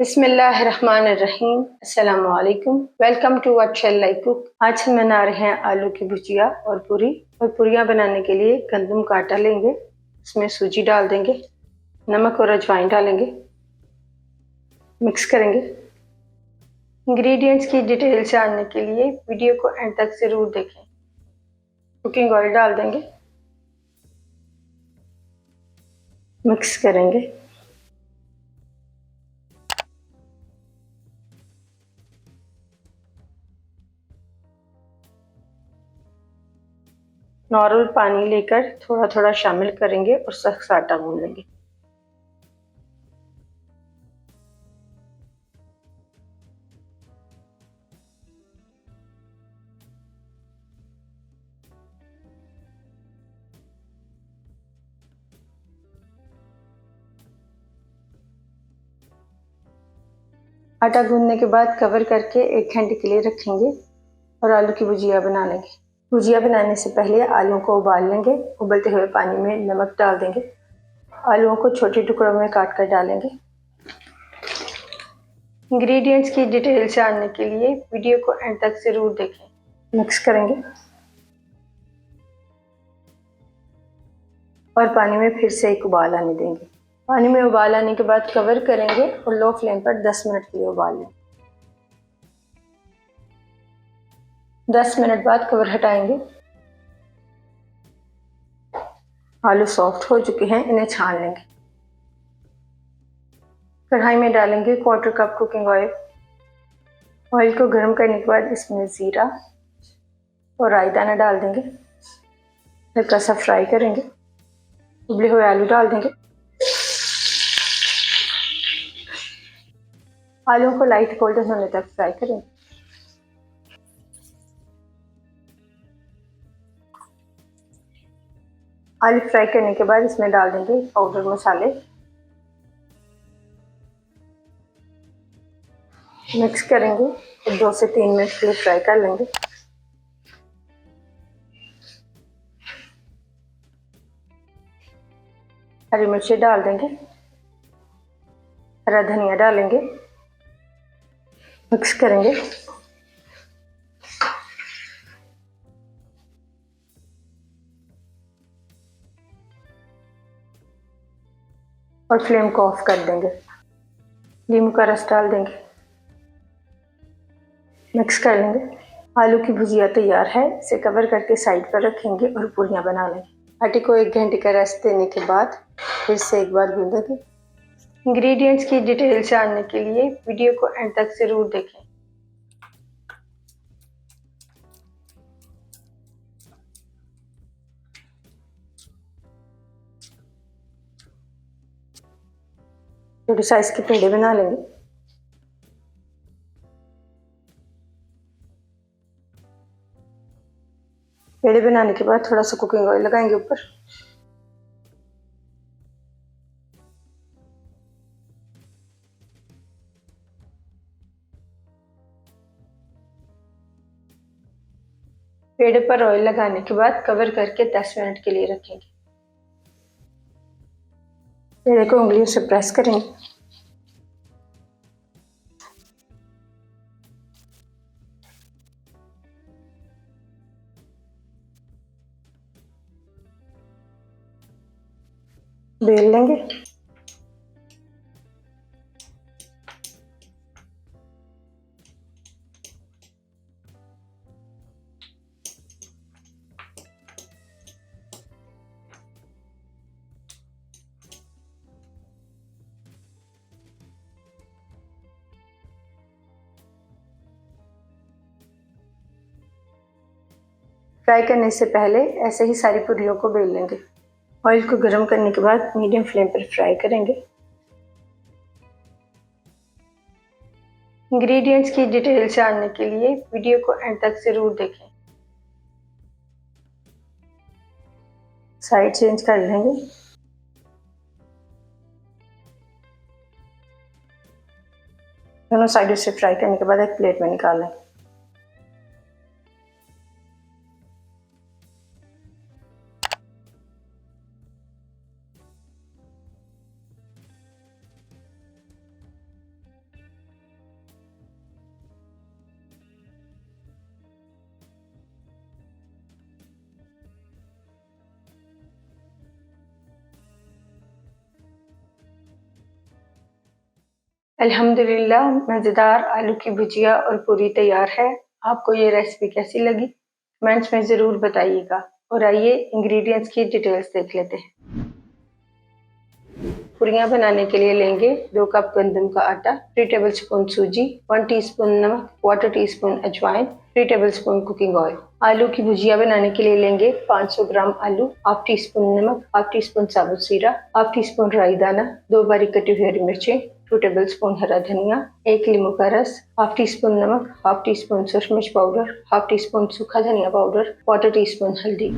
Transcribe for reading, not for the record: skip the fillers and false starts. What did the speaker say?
बिस्मिल्लाहिर्रहमानिर्रहीम। अस्सलामु अलैकुम। Welcome to what like cook. आज हम बना रहे हैं आलू की भुजिया और पूरी। और पूरियाँ बनाने के लिए गंदम का आटा लेंगे, इसमें सूजी डाल देंगे, नमक और अजवाइन डालेंगे, मिक्स करेंगे। इंग्रेडिएंट्स की डिटेल जानने के लिए वीडियो को एंड तक ज़रूर देखें। कुकिंग ऑयल डाल देंगे, मिक्स करेंगे। नॉर्मल पानी लेकर थोड़ा थोड़ा शामिल करेंगे और सख्त आटा गूंद लेंगे। आटा गूंदने के बाद कवर करके 1 घंटे के लिए रखेंगे और आलू की भुजिया बना लेंगे। भुजिया बनाने से पहले आलूओं को उबाल लेंगे। उबलते हुए पानी में नमक डाल देंगे। आलूओं को छोटे टुकड़ों में काट कर डालेंगे। इंग्रेडिएंट्स की डिटेल जानने के लिए वीडियो को एंड तक ज़रूर देखें। मिक्स करेंगे और पानी में फिर से एक उबाल आने देंगे। पानी में उबाल आने के बाद कवर करेंगे और लो फ्लेम पर 10 मिनट के लिए उबाल लेंगे। 10 मिनट बाद कवर हटाएंगे। आलू सॉफ्ट हो चुके हैं, इन्हें छान लेंगे। कढ़ाई में डालेंगे 1/4 कप कुकिंग ऑयल। ऑयल को गर्म करने के बाद इसमें ज़ीरा और राई दाना डाल देंगे। हल्का सा फ्राई करेंगे। उबले हुए आलू डाल देंगे। आलूओं को लाइट गोल्डन होने तक फ्राई करेंगे। आलू फ्राई करने के बाद इसमें डाल देंगे पाउडर मसाले, मिक्स करेंगे और 2 से 3 मिनट के लिए फ्राई कर लेंगे। हरी मिर्ची डाल देंगे, हरा धनिया डालेंगे, मिक्स करेंगे। और फ्लेम को ऑफ कर देंगे। नींबू का रस डाल देंगे, मिक्स कर लेंगे। आलू की भुजिया तैयार है। इसे कवर करके साइड पर रखेंगे और पूरियाँ बना लेंगे। आटे को 1 घंटे का रेस्ट देने के बाद फिर से एक बार गूंदेंगे। इंग्रेडिएंट्स की डिटेल जानने के लिए वीडियो को एंड तक ज़रूर देखें। छोटे साइज के पेड़े बना लेंगे। पेड़े बनाने के बाद थोड़ा सा कुकिंग ऑयल लगाएंगे ऊपर। पेड़े पर ऑयल लगाने के बाद कवर करके 10 मिनट के लिए रखेंगे। पेड़े को उंगलियों से प्रेस करेंगे। बेल लेंगे। फ्राई करने से पहले ऐसे ही सारी पूरियों को बेल लेंगे। ऑयल को गर्म करने के बाद मीडियम फ्लेम पर फ्राई करेंगे। इंग्रेडिएंट्स की डिटेल जानने के लिए वीडियो को एंड तक ज़रूर देखें। साइड चेंज कर लेंगे। दोनों साइडों से फ्राई करने के बाद एक प्लेट में निकाल लें। अल्हम्दुलिल्लाह मज़ेदार आलू की भुजिया और पूरी तैयार है। आपको ये रेसिपी कैसी लगी कमेंट्स में ज़रूर बताइएगा। और आइए इंग्रेडिएंट्स की डिटेल्स देख लेते हैं। पूरियाँ बनाने के लिए लेंगे 2 कप गंदम का आटा, 3 टेबलस्पून सूजी, 1 टीस्पून नमक, 1/4 टीस्पून अजवाइन, 3 टेबलस्पून कुकिंग ऑयल। आलू की भुजिया बनाने के लिए लेंगे 500 ग्राम आलू, 1/2 टीस्पून नमक, 1/2 टीस्पून साबुत जीरा, 1/2 टीस्पून राई दाना, 2 बारीक कटी हुई हरी मिर्चें, 2 टेबलस्पून हरा धनिया, 1 नींबू का रस, 1/2 टीस्पून नमक, 1/2 टीस्पून सूरज मिर्च पाउडर, 1/2 टीस्पून सूखा धनिया पाउडर, 1/4 टीस्पून हल्दी।